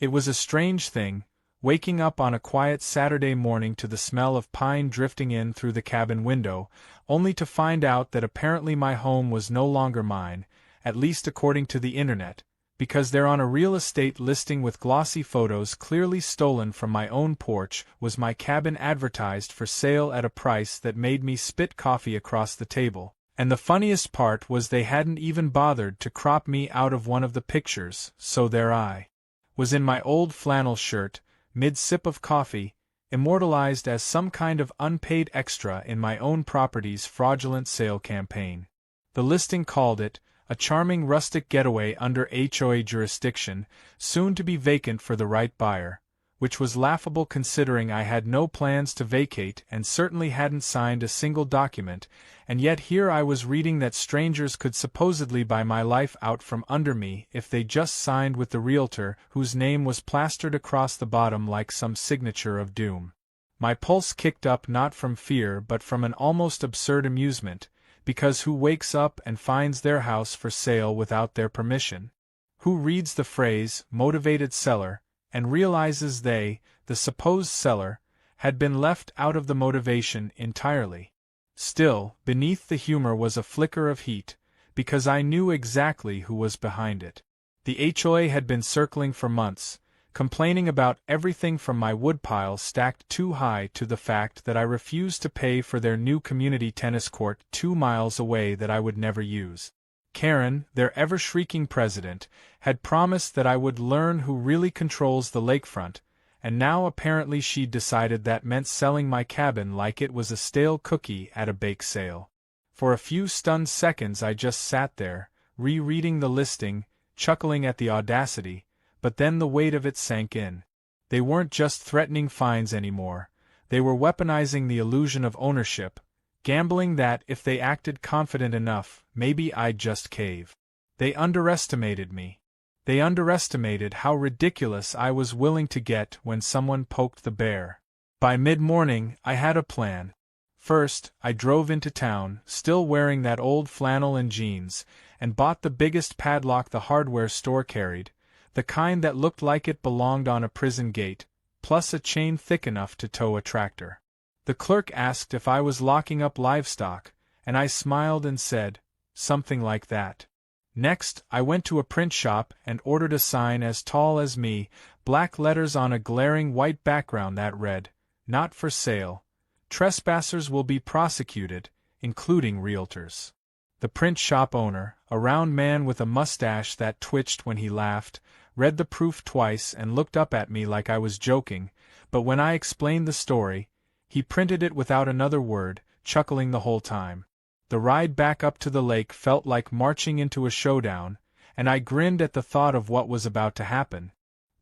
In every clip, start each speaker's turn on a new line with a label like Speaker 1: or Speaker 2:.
Speaker 1: It was a strange thing, waking up on a quiet Saturday morning to the smell of pine drifting in through the cabin window, only to find out that apparently my home was no longer mine, at least according to the internet, because there on a real estate listing with glossy photos clearly stolen from my own porch was my cabin advertised for sale at a price that made me spit coffee across the table. And the funniest part was they hadn't even bothered to crop me out of one of the pictures, so there I was in my old flannel shirt, mid-sip of coffee, immortalized as some kind of unpaid extra in my own property's fraudulent sale campaign. The listing called it, a charming rustic getaway under HOA jurisdiction, soon to be vacant for the right buyer, which was laughable considering I had no plans to vacate and certainly hadn't signed a single document, and yet here I was reading that strangers could supposedly buy my life out from under me if they just signed with the Realtor whose name was plastered across the bottom like some signature of doom. My pulse kicked up not from fear but from an almost absurd amusement, because who wakes up and finds their house for sale without their permission? Who reads the phrase, motivated seller, and realizes they, the supposed seller, had been left out of the motivation entirely? Still, beneath the humor was a flicker of heat, because I knew exactly who was behind it. The HOA had been circling for months, complaining about everything from my woodpile stacked too high to the fact that I refused to pay for their new community tennis court 2 miles away that I would never use. Karen, their ever-shrieking president, had promised that I would learn who really controls the lakefront, and now apparently she'd decided that meant selling my cabin like it was a stale cookie at a bake sale. For a few stunned seconds I just sat there, rereading the listing, chuckling at the audacity, but then the weight of it sank in. They weren't just threatening fines anymore, they were weaponizing the illusion of ownership, gambling that if they acted confident enough, maybe I'd just cave. They underestimated me. They underestimated how ridiculous I was willing to get when someone poked the bear. By mid-morning, I had a plan. First, I drove into town, still wearing that old flannel and jeans, and bought the biggest padlock the hardware store carried, the kind that looked like it belonged on a prison gate, plus a chain thick enough to tow a tractor. The clerk asked if I was locking up livestock, and I smiled and said, something like that. Next, I went to a print shop and ordered a sign as tall as me, black letters on a glaring white background that read, "Not for sale. Trespassers will be prosecuted, including realtors." The print shop owner, a round man with a mustache that twitched when he laughed, read the proof twice and looked up at me like I was joking, but when I explained the story, he printed it without another word, chuckling the whole time. The ride back up to the lake felt like marching into a showdown, and I grinned at the thought of what was about to happen.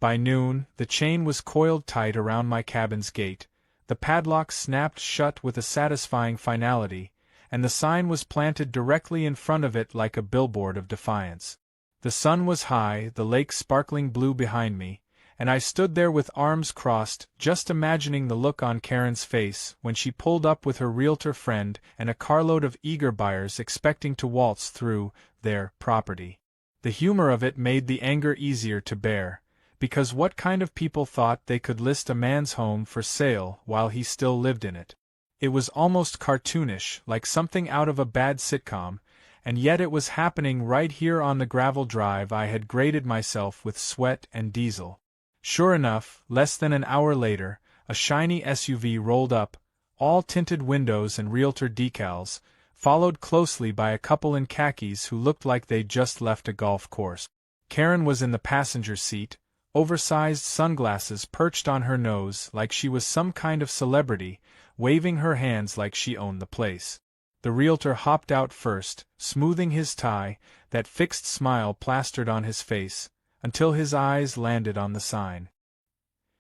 Speaker 1: By noon, the chain was coiled tight around my cabin's gate, the padlock snapped shut with a satisfying finality, and the sign was planted directly in front of it like a billboard of defiance. The sun was high, the lake sparkling blue behind me, and I stood there with arms crossed, just imagining the look on Karen's face when she pulled up with her realtor friend and a carload of eager buyers expecting to waltz through their property. The humor of it made the anger easier to bear, because what kind of people thought they could list a man's home for sale while he still lived in it? It was almost cartoonish, like something out of a bad sitcom, and yet it was happening right here on the gravel drive I had graded myself with sweat and diesel. Sure enough, less than an hour later, a shiny SUV rolled up, all tinted windows and realtor decals, followed closely by a couple in khakis who looked like they'd just left a golf course. Karen was in the passenger seat, oversized sunglasses perched on her nose like she was some kind of celebrity, waving her hands like she owned the place. The realtor hopped out first, smoothing his tie, that fixed smile plastered on his face, until his eyes landed on the sign.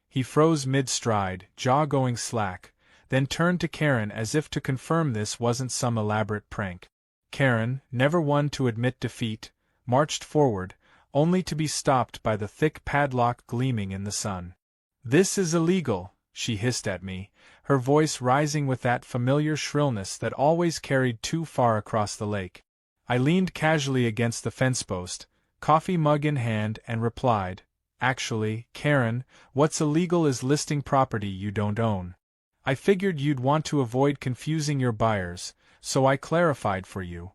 Speaker 1: He froze mid-stride, jaw going slack, then turned to Karen as if to confirm this wasn't some elaborate prank. Karen, never one to admit defeat, marched forward, only to be stopped by the thick padlock gleaming in the sun. "This is illegal," she hissed at me, her voice rising with that familiar shrillness that always carried too far across the lake. I leaned casually against the fence post, coffee mug in hand, and replied, Actually, Karen, what's illegal is listing property you don't own. I figured you'd want to avoid confusing your buyers, so I clarified for you.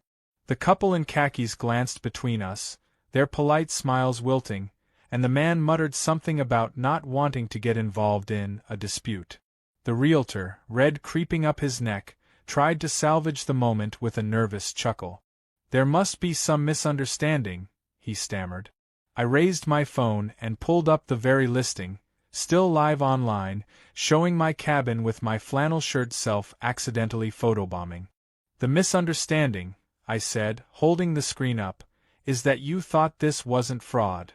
Speaker 1: The couple in khakis glanced between us, their polite smiles wilting, and the man muttered something about not wanting to get involved in a dispute. The realtor, red creeping up his neck, tried to salvage the moment with a nervous chuckle. There must be some misunderstanding, he stammered. I raised my phone and pulled up the very listing, still live online, showing my cabin with my flannel shirt self accidentally photobombing. The misunderstanding, I said, holding the screen up, is that you thought this wasn't fraud.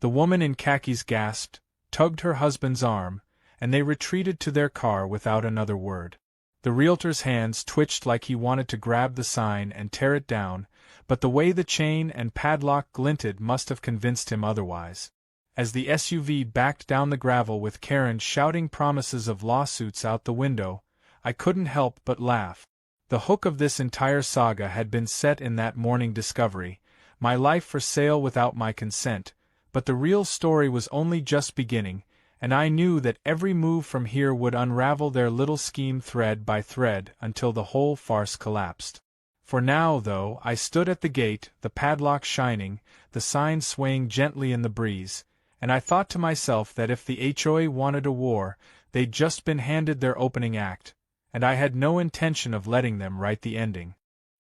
Speaker 1: The woman in khakis gasped, tugged her husband's arm, and they retreated to their car without another word. The realtor's hands twitched like he wanted to grab the sign and tear it down, but the way the chain and padlock glinted must have convinced him otherwise. As the SUV backed down the gravel with Karen shouting promises of lawsuits out the window, I couldn't help but laugh. The hook of this entire saga had been set in that morning discovery, my life for sale without my consent, but the real story was only just beginning, and I knew that every move from here would unravel their little scheme thread by thread until the whole farce collapsed. For now, though, I stood at the gate, the padlock shining, the sign swaying gently in the breeze, and I thought to myself that if the HOA wanted a war, they'd just been handed their opening act, and I had no intention of letting them write the ending.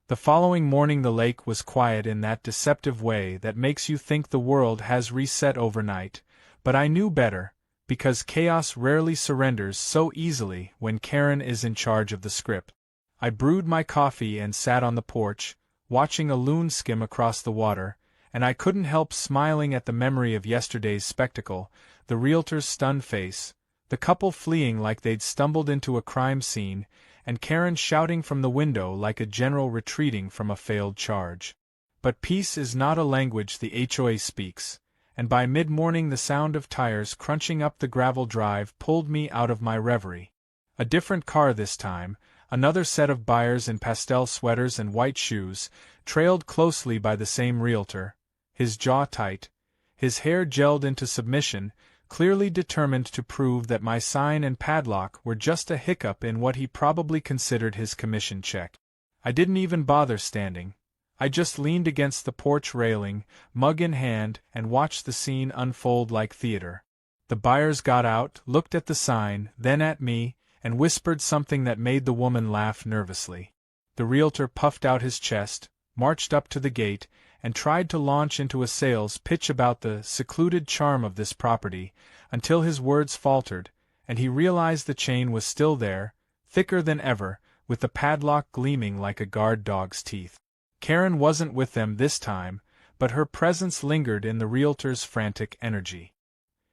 Speaker 1: The following morning the lake was quiet in that deceptive way that makes you think the world has reset overnight, but I knew better, because chaos rarely surrenders so easily when Karen is in charge of the script. I brewed my coffee and sat on the porch, watching a loon skim across the water, and I couldn't help smiling at the memory of yesterday's spectacle, the realtor's stunned face, the couple fleeing like they'd stumbled into a crime scene, and Karen shouting from the window like a general retreating from a failed charge. But peace is not a language the HOA speaks, and by mid-morning the sound of tires crunching up the gravel drive pulled me out of my reverie. A different car this time, another set of buyers in pastel sweaters and white shoes, trailed closely by the same realtor, his jaw tight, his hair gelled into submission, clearly determined to prove that my sign and padlock were just a hiccup in what he probably considered his commission check. I didn't even bother standing. I just leaned against the porch railing, mug in hand, and watched the scene unfold like theater. The buyers got out, looked at the sign, then at me, and whispered something that made the woman laugh nervously. The realtor puffed out his chest, marched up to the gate, and tried to launch into a sales pitch about the secluded charm of this property, until his words faltered, and he realized the chain was still there, thicker than ever, with the padlock gleaming like a guard dog's teeth. Karen wasn't with them this time, but her presence lingered in the realtor's frantic energy.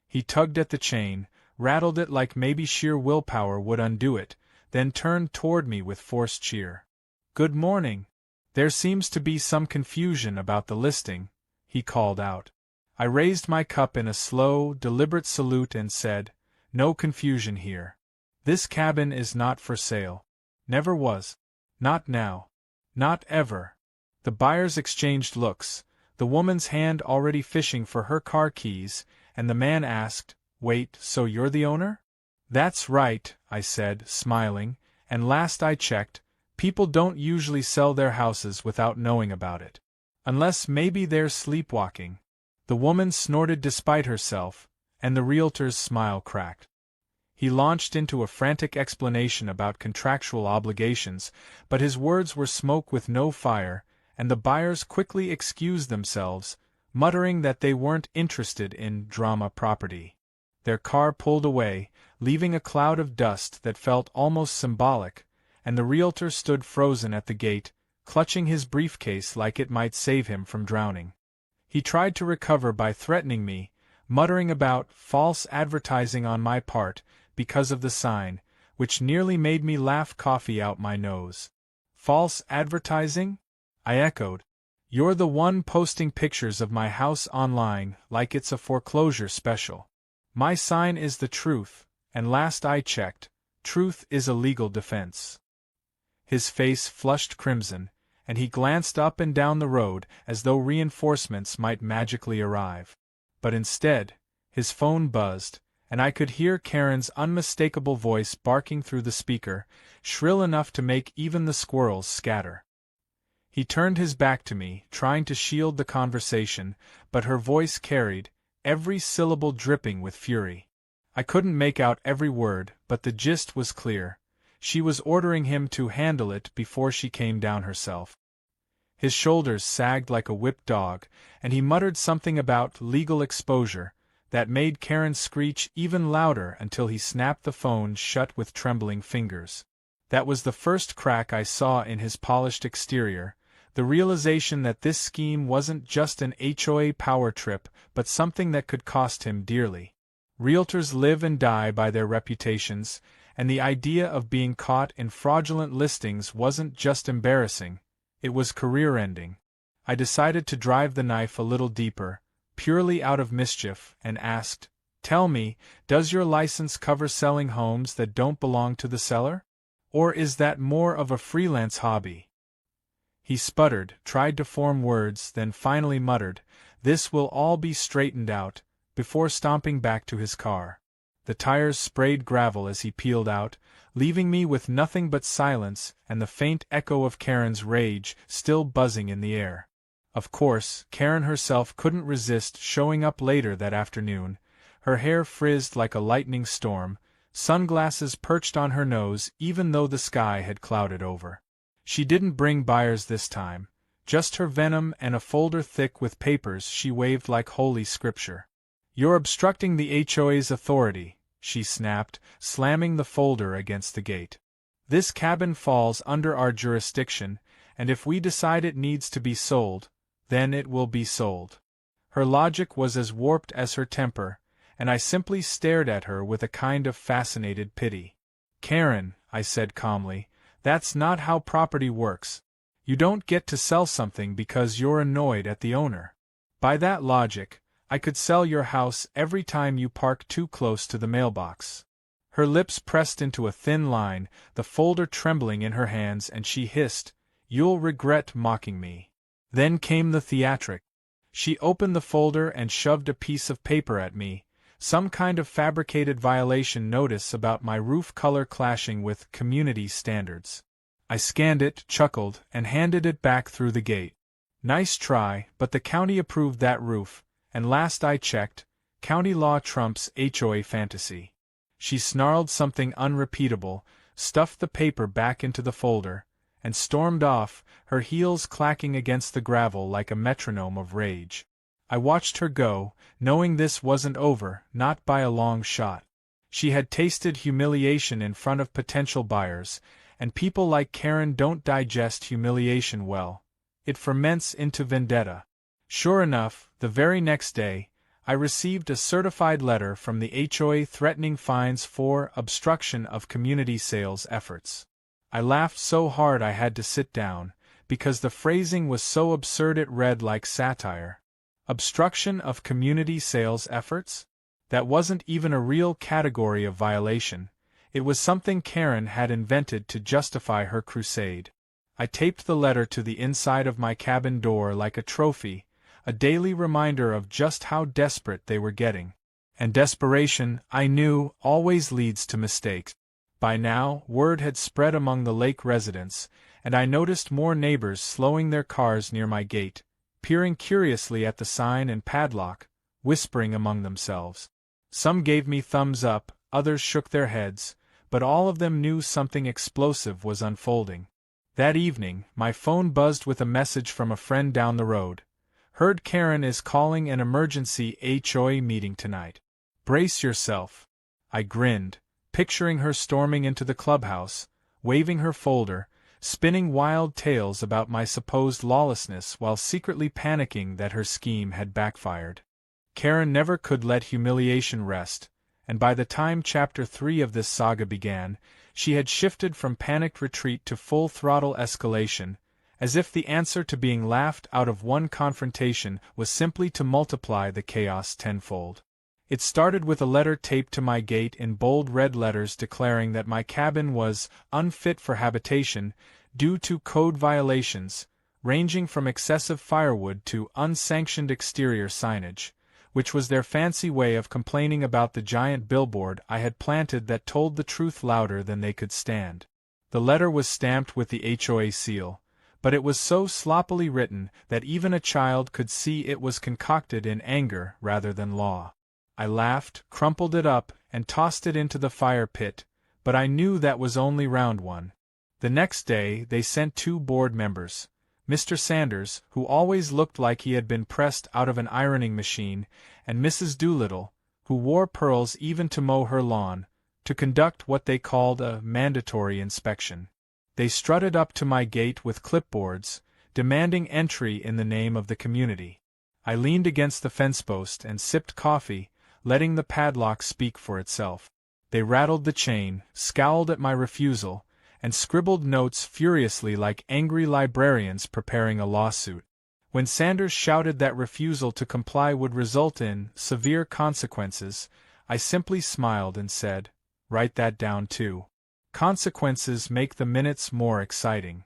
Speaker 1: He tugged at the chain, rattled it like maybe sheer willpower would undo it, then turned toward me with forced cheer. "Good morning. There seems to be some confusion about the listing," he called out. I raised my cup in a slow, deliberate salute and said, "No confusion here. This cabin is not for sale. Never was. Not now. Not ever." The buyers exchanged looks, the woman's hand already fishing for her car keys, and the man asked, "Wait, so you're the owner?" "That's right," I said, smiling, "and last I checked, people don't usually sell their houses without knowing about it. Unless maybe they're sleepwalking." The woman snorted despite herself, and the realtor's smile cracked. He launched into a frantic explanation about contractual obligations, but his words were smoke with no fire, and the buyers quickly excused themselves, muttering that they weren't interested in drama property. Their car pulled away, leaving a cloud of dust that felt almost symbolic, and the realtor stood frozen at the gate, clutching his briefcase like it might save him from drowning. He tried to recover by threatening me, muttering about false advertising on my part because of the sign, which nearly made me laugh coffee out my nose. "False advertising?" I echoed. "You're the one posting pictures of my house online like it's a foreclosure special. My sign is the truth, and last I checked, truth is a legal defense." His face flushed crimson, and he glanced up and down the road as though reinforcements might magically arrive. But instead, His phone buzzed, and I could hear Karen's unmistakable voice barking through the speaker, shrill enough to make even the squirrels scatter. He turned his back to me, trying to shield the conversation, but her voice carried, every syllable dripping with fury. I couldn't make out every word, but the gist was clear. She was ordering him to handle it before she came down herself. His shoulders sagged like a whipped dog, and he muttered something about legal exposure that made Karen screech even louder until he snapped the phone shut with trembling fingers. That was the first crack I saw in his polished exterior, the realization that this scheme wasn't just an HOA power trip but something that could cost him dearly. Realtors live and die by their reputations, and the idea of being caught in fraudulent listings wasn't just embarrassing, it was career-ending. I decided to drive the knife a little deeper, purely out of mischief, and asked, "Tell me, does your license cover selling homes that don't belong to the seller? Or is that more of a freelance hobby?" He sputtered, tried to form words, then finally muttered, "This will all be straightened out," before stomping back to his car. The tires sprayed gravel as he peeled out, leaving me with nothing but silence and the faint echo of Karen's rage still buzzing in the air. Of course, Karen herself couldn't resist showing up later that afternoon, her hair frizzed like a lightning storm, sunglasses perched on her nose even though the sky had clouded over. She didn't bring buyers this time, just her venom and a folder thick with papers she waved like holy scripture. "You're obstructing the HOA's authority," she snapped, slamming the folder against the gate. "This cabin falls under our jurisdiction, and if we decide it needs to be sold, then it will be sold." Her logic was as warped as her temper, and I simply stared at her with a kind of fascinated pity. "Karen," I said calmly, "that's not how property works. You don't get to sell something because you're annoyed at the owner. By that logic, I could sell your house every time you park too close to the mailbox." Her lips pressed into a thin line, the folder trembling in her hands, and she hissed, "You'll regret mocking me." Then came the theatric. She opened the folder and shoved a piece of paper at me, some kind of fabricated violation notice about my roof color clashing with community standards. I scanned it, chuckled, and handed it back through the gate. "Nice try, but the county approved that roof, and last I checked, county law trumps HOA fantasy." She snarled something unrepeatable, stuffed the paper back into the folder, and stormed off, her heels clacking against the gravel like a metronome of rage. I watched her go, knowing this wasn't over, not by a long shot. She had tasted humiliation in front of potential buyers, and people like Karen don't digest humiliation well. It ferments into vendetta. Sure enough, the very next day, I received a certified letter from the HOA threatening fines for obstruction of community sales efforts. I laughed so hard I had to sit down, because the phrasing was so absurd it read like satire. Obstruction of community sales efforts? That wasn't even a real category of violation. It was something Karen had invented to justify her crusade. I taped the letter to the inside of my cabin door like a trophy, a daily reminder of just how desperate they were getting. And desperation, I knew, always leads to mistakes. By now, word had spread among the lake residents, and I noticed more neighbors slowing their cars near my gate, peering curiously at the sign and padlock, whispering among themselves. Some gave me thumbs up, others shook their heads, but all of them knew something explosive was unfolding. That evening, my phone buzzed with a message from a friend down the road. "Heard Karen is calling an emergency HOA meeting tonight. Brace yourself." I grinned, picturing her storming into the clubhouse, waving her folder, spinning wild tales about my supposed lawlessness while secretly panicking that her scheme had backfired. Karen never could let humiliation rest, and by the time Chapter 3 of this saga began, she had shifted from panicked retreat to full-throttle escalation, as if the answer to being laughed out of one confrontation was simply to multiply the chaos tenfold. It started with a letter taped to my gate in bold red letters declaring that my cabin was unfit for habitation due to code violations, ranging from excessive firewood to unsanctioned exterior signage, which was their fancy way of complaining about the giant billboard I had planted that told the truth louder than they could stand. The letter was stamped with the HOA seal, but it was so sloppily written that even a child could see it was concocted in anger rather than law. I laughed, crumpled it up, and tossed it into the fire pit, but I knew that was only round one. The next day they sent 2 board members, Mr. Sanders, who always looked like he had been pressed out of an ironing machine, and Mrs. Doolittle, who wore pearls even to mow her lawn, to conduct what they called a mandatory inspection. They strutted up to my gate with clipboards, demanding entry in the name of the community. I leaned against the fence post and sipped coffee, letting the padlock speak for itself. They rattled the chain, scowled at my refusal, and scribbled notes furiously like angry librarians preparing a lawsuit. When Sanders shouted that refusal to comply would result in severe consequences, I simply smiled and said, "Write that down too. Consequences make the minutes more exciting."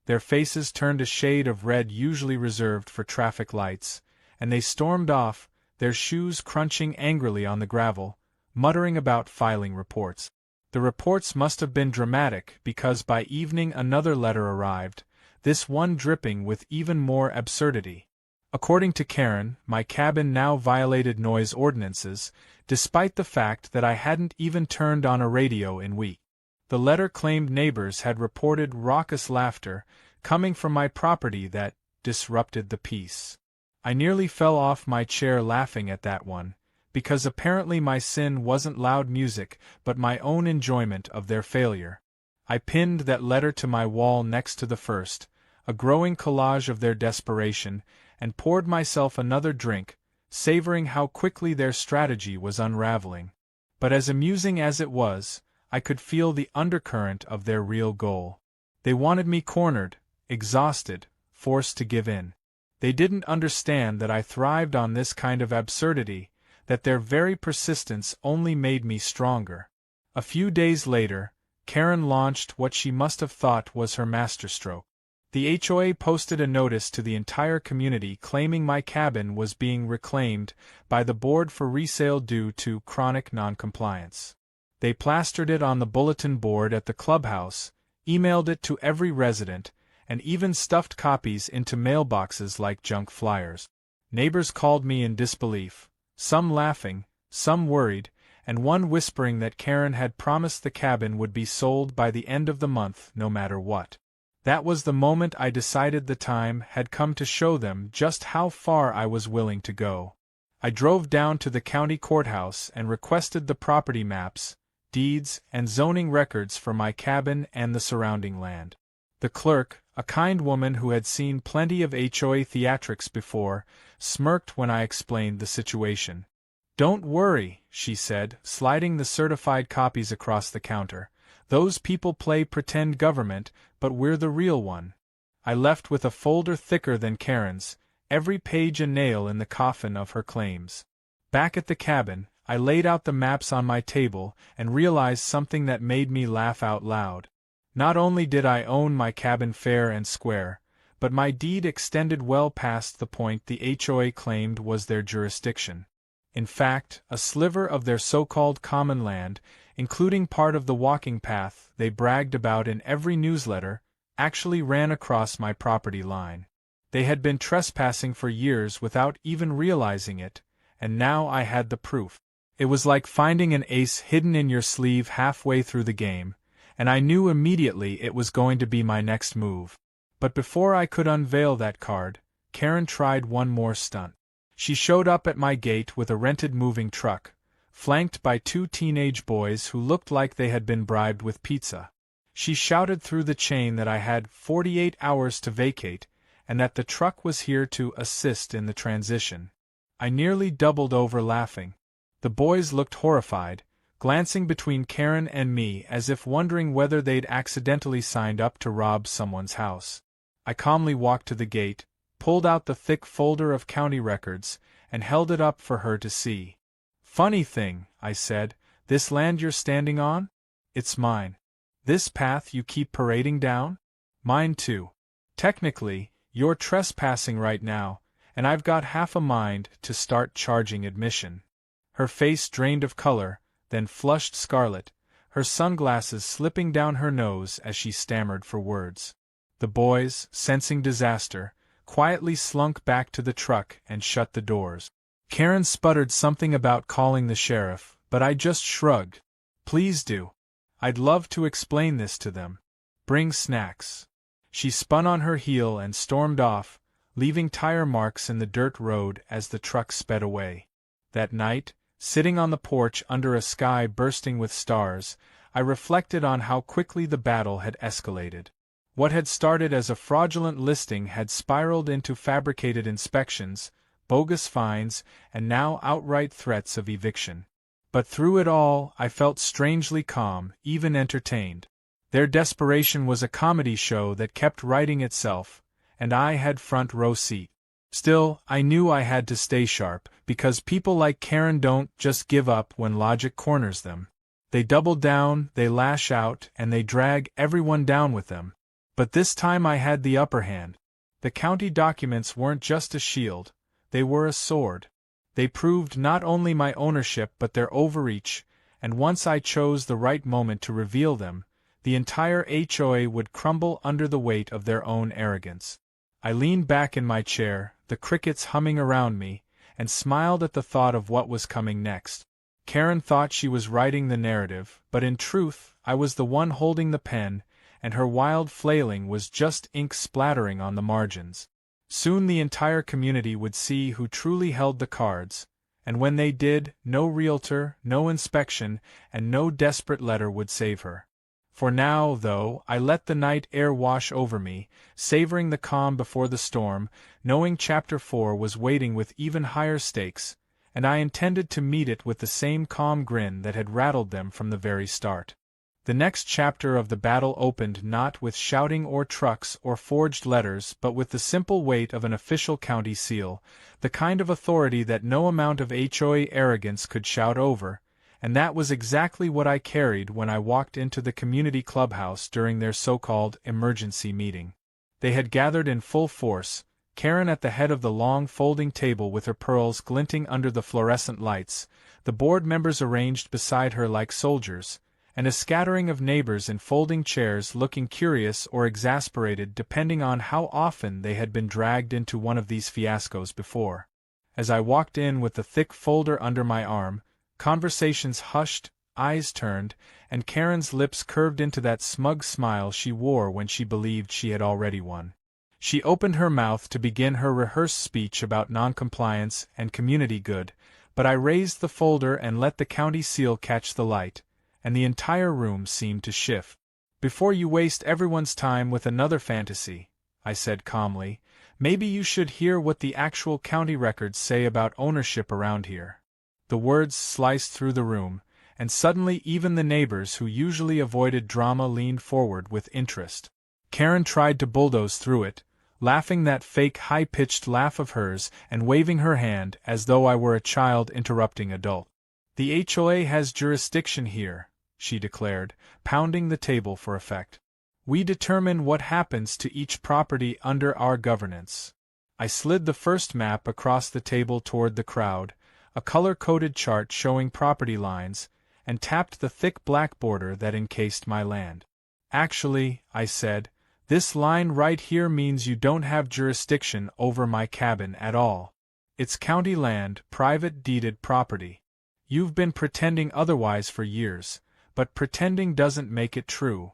Speaker 1: Their faces turned a shade of red usually reserved for traffic lights, and they stormed off, their shoes crunching angrily on the gravel, muttering about filing reports. The reports must have been dramatic because by evening another letter arrived, this one dripping with even more absurdity. According to Karen, my cabin now violated noise ordinances, despite the fact that I hadn't even turned on a radio in weeks. The letter claimed neighbors had reported raucous laughter coming from my property that disrupted the peace. I nearly fell off my chair laughing at that one, because apparently my sin wasn't loud music but my own enjoyment of their failure. I pinned that letter to my wall next to the first, a growing collage of their desperation, and poured myself another drink, savoring how quickly their strategy was unraveling. But as amusing as it was, I could feel the undercurrent of their real goal. They wanted me cornered, exhausted, forced to give in. They didn't understand that I thrived on this kind of absurdity, that their very persistence only made me stronger. A few days later, Karen launched what she must have thought was her masterstroke. The HOA posted a notice to the entire community claiming my cabin was being reclaimed by the board for resale due to chronic noncompliance. They plastered it on the bulletin board at the clubhouse, emailed it to every resident, and even stuffed copies into mailboxes like junk flyers. Neighbors called me in disbelief, some laughing, some worried, and one whispering that Karen had promised the cabin would be sold by the end of the month no matter what. That was the moment I decided the time had come to show them just how far I was willing to go. I drove down to the county courthouse and requested the property maps, deeds, and zoning records for my cabin and the surrounding land. The clerk, a kind woman who had seen plenty of HOA theatrics before, smirked when I explained the situation. "Don't worry," she said, sliding the certified copies across the counter. "Those people play pretend government, but we're the real one." I left with a folder thicker than Karen's, every page a nail in the coffin of her claims. Back at the cabin, I laid out the maps on my table and realized something that made me laugh out loud. Not only did I own my cabin fair and square, but my deed extended well past the point the HOA claimed was their jurisdiction. In fact, a sliver of their so-called common land, including part of the walking path they bragged about in every newsletter, actually ran across my property line. They had been trespassing for years without even realizing it, and now I had the proof. It was like finding an ace hidden in your sleeve halfway through the game, and I knew immediately it was going to be my next move. But before I could unveil that card, Karen tried one more stunt. She showed up at my gate with a rented moving truck, flanked by 2 teenage boys who looked like they had been bribed with pizza. She shouted through the chain that I had 48 hours to vacate, and that the truck was here to assist in the transition. I nearly doubled over laughing. The boys looked horrified, glancing between Karen and me as if wondering whether they'd accidentally signed up to rob someone's house. I calmly walked to the gate, pulled out the thick folder of county records, and held it up for her to see. "Funny thing," I said, "this land you're standing on? It's mine. This path you keep parading down? Mine too. Technically, you're trespassing right now, and I've got half a mind to start charging admission." Her face drained of color, then flushed scarlet, her sunglasses slipping down her nose as she stammered for words. The boys, sensing disaster, quietly slunk back to the truck and shut the doors. Karen sputtered something about calling the sheriff, but I just shrugged. "Please do. I'd love to explain this to them. Bring snacks." She spun on her heel and stormed off, leaving tire marks in the dirt road as the truck sped away. That night, sitting on the porch under a sky bursting with stars, I reflected on how quickly the battle had escalated. What had started as a fraudulent listing had spiraled into fabricated inspections, bogus fines, and now outright threats of eviction. But through it all, I felt strangely calm, even entertained. Their desperation was a comedy show that kept writing itself, and I had front row seat. Still, I knew I had to stay sharp, because people like Karen don't just give up when logic corners them. They double down, they lash out, and they drag everyone down with them. But this time I had the upper hand. The county documents weren't just a shield, they were a sword. They proved not only my ownership but their overreach, and once I chose the right moment to reveal them, the entire HOA would crumble under the weight of their own arrogance. I leaned back in my chair, the crickets humming around me, and smiled at the thought of what was coming next. Karen thought she was writing the narrative, but in truth, I was the one holding the pen, and her wild flailing was just ink splattering on the margins. Soon the entire community would see who truly held the cards, and when they did, no realtor, no inspection, and no desperate letter would save her. For now, though, I let the night air wash over me, savoring the calm before the storm, knowing Chapter 4 was waiting with even higher stakes, and I intended to meet it with the same calm grin that had rattled them from the very start. The next chapter of the battle opened not with shouting or trucks or forged letters but with the simple weight of an official county seal, the kind of authority that no amount of HOA arrogance could shout over, and that was exactly what I carried when I walked into the community clubhouse during their so-called emergency meeting. They had gathered in full force, Karen at the head of the long folding table with her pearls glinting under the fluorescent lights, the board members arranged beside her like soldiers, and a scattering of neighbors in folding chairs looking curious or exasperated depending on how often they had been dragged into one of these fiascos before. As I walked in with the thick folder under my arm, conversations hushed, eyes turned, and Karen's lips curved into that smug smile she wore when she believed she had already won. She opened her mouth to begin her rehearsed speech about noncompliance and community good, but I raised the folder and let the county seal catch the light, and the entire room seemed to shift. "Before you waste everyone's time with another fantasy," I said calmly, "maybe you should hear what the actual county records say about ownership around here." The words sliced through the room, and suddenly even the neighbors who usually avoided drama leaned forward with interest. Karen tried to bulldoze through it, laughing that fake high-pitched laugh of hers and waving her hand as though I were a child interrupting adult. "The HOA has jurisdiction here," she declared, pounding the table for effect. "We determine what happens to each property under our governance." I slid the first map across the table toward the crowd, a color-coded chart showing property lines, and tapped the thick black border that encased my land. "Actually," I said, "this line right here means you don't have jurisdiction over my cabin at all. It's county land, private deeded property. You've been pretending otherwise for years, but pretending doesn't make it true."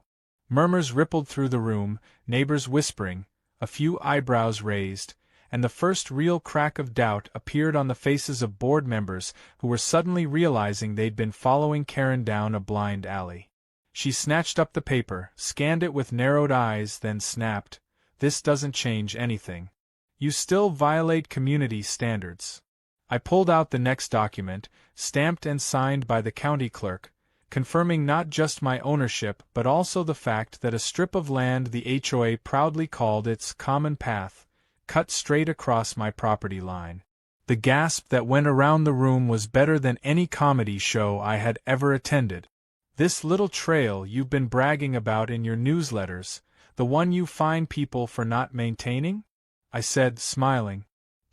Speaker 1: Murmurs rippled through the room, neighbors whispering, a few eyebrows raised, and the first real crack of doubt appeared on the faces of board members who were suddenly realizing they'd been following Karen down a blind alley. She snatched up the paper, scanned it with narrowed eyes, then snapped, "This doesn't change anything. You still violate community standards." I pulled out the next document, stamped and signed by the county clerk, confirming not just my ownership but also the fact that a strip of land the HOA proudly called its common path cut straight across my property line. The gasp that went around the room was better than any comedy show I had ever attended. "This little trail you've been bragging about in your newsletters, the one you fine people for not maintaining?" I said, smiling.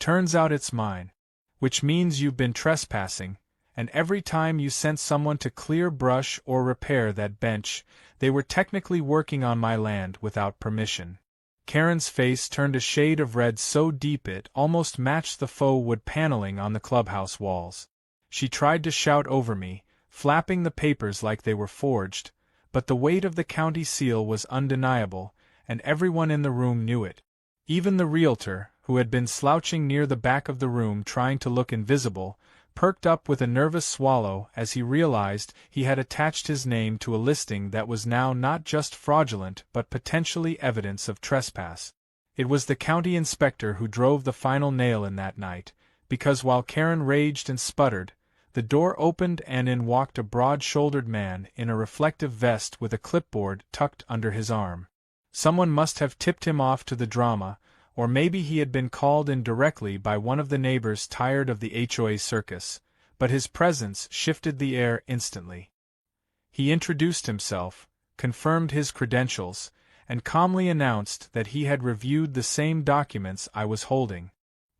Speaker 1: Turns out it's mine. Which means you've been trespassing, and every time you sent someone to clear brush or repair that bench, they were technically working on my land without permission." Karen's face turned a shade of red so deep it almost matched the faux wood paneling on the clubhouse walls. She tried to shout over me, flapping the papers like they were forged, but the weight of the county seal was undeniable, and everyone in the room knew it. Even the Realtor, who had been slouching near the back of the room trying to look invisible, perked up with a nervous swallow as he realized he had attached his name to a listing that was now not just fraudulent but potentially evidence of trespass. It was the county inspector who drove the final nail in that night, because while Karen raged and sputtered, the door opened and in walked a broad-shouldered man in a reflective vest with a clipboard tucked under his arm. Someone must have tipped him off to the drama, or maybe he had been called in directly by one of the neighbors tired of the HOA circus, but his presence shifted the air instantly. He introduced himself, confirmed his credentials, and calmly announced that he had reviewed the same documents I was holding.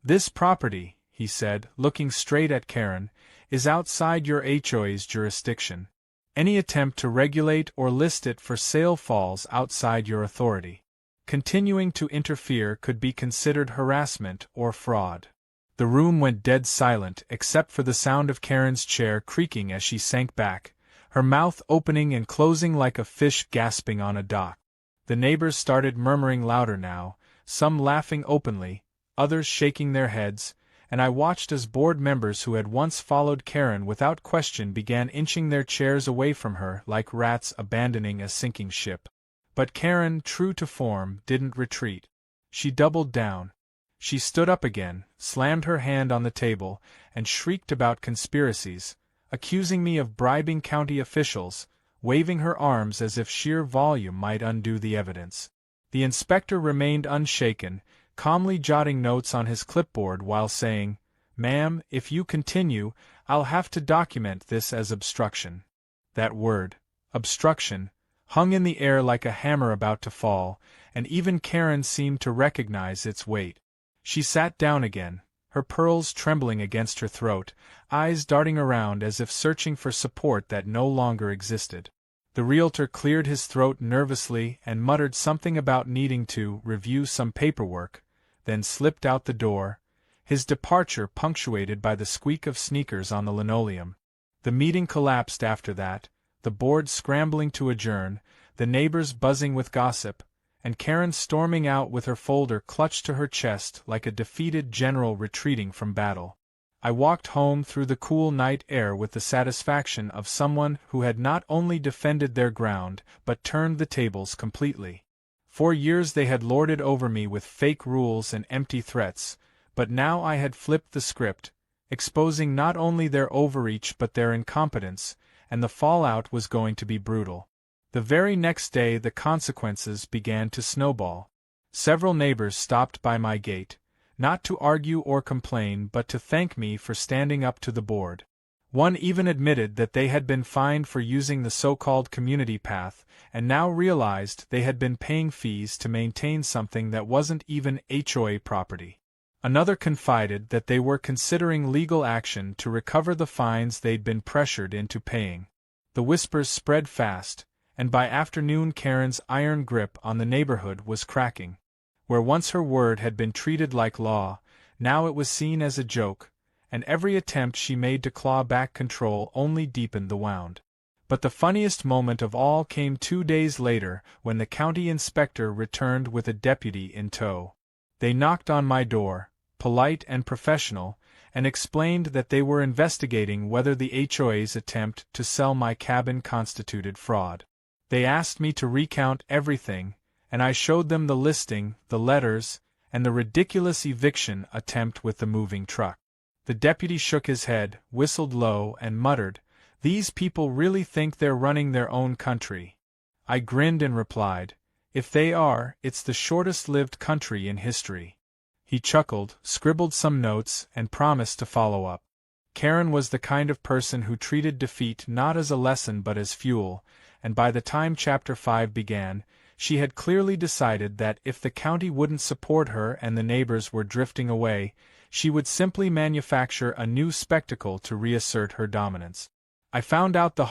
Speaker 1: "This property," he said, looking straight at Karen, "is outside your HOA's jurisdiction. Any attempt to regulate or list it for sale falls outside your authority. Continuing to interfere could be considered harassment or fraud." The room went dead silent except for the sound of Karen's chair creaking as she sank back, her mouth opening and closing like a fish gasping on a dock. The neighbors started murmuring louder now, some laughing openly, others shaking their heads, and I watched as board members who had once followed Karen without question began inching their chairs away from her like rats abandoning a sinking ship. But Karen, true to form, didn't retreat. She doubled down. She stood up again, slammed her hand on the table, and shrieked about conspiracies, accusing me of bribing county officials, waving her arms as if sheer volume might undo the evidence. The inspector remained unshaken, calmly jotting notes on his clipboard while saying, "Ma'am, if you continue, I'll have to document this as obstruction." That word, obstruction, hung in the air like a hammer about to fall, and even Karen seemed to recognize its weight. She sat down again, her pearls trembling against her throat, eyes darting around as if searching for support that no longer existed. The Realtor cleared his throat nervously and muttered something about needing to review some paperwork, then slipped out the door, his departure punctuated by the squeak of sneakers on the linoleum. The meeting collapsed after that, the board scrambling to adjourn, the neighbors buzzing with gossip, and Karen storming out with her folder clutched to her chest like a defeated general retreating from battle. I walked home through the cool night air with the satisfaction of someone who had not only defended their ground but turned the tables completely. For years they had lorded over me with fake rules and empty threats, but now I had flipped the script, exposing not only their overreach but their incompetence, and the fallout was going to be brutal. The very next day the consequences began to snowball. Several neighbors stopped by my gate, not to argue or complain but to thank me for standing up to the board. One even admitted that they had been fined for using the so-called community path, and now realized they had been paying fees to maintain something that wasn't even HOA property. Another confided that they were considering legal action to recover the fines they'd been pressured into paying. The whispers spread fast, and by afternoon Karen's iron grip on the neighborhood was cracking. Where once her word had been treated like law, now it was seen as a joke, and every attempt she made to claw back control only deepened the wound. But the funniest moment of all came 2 days later when the county inspector returned with a deputy in tow. They knocked on my door, polite and professional, and explained that they were investigating whether the HOA's attempt to sell my cabin constituted fraud. They asked me to recount everything, and I showed them the listing, the letters, and the ridiculous eviction attempt with the moving truck. The deputy shook his head, whistled low, and muttered, "These people really think they're running their own country." I grinned and replied, "If they are, it's the shortest-lived country in history." He chuckled, scribbled some notes, and promised to follow up. Karen was the kind of person who treated defeat not as a lesson but as fuel, and by the time Chapter 5 began, she had clearly decided that if the county wouldn't support her and the neighbors were drifting away, she would simply manufacture a new spectacle to reassert her dominance. I found out the hard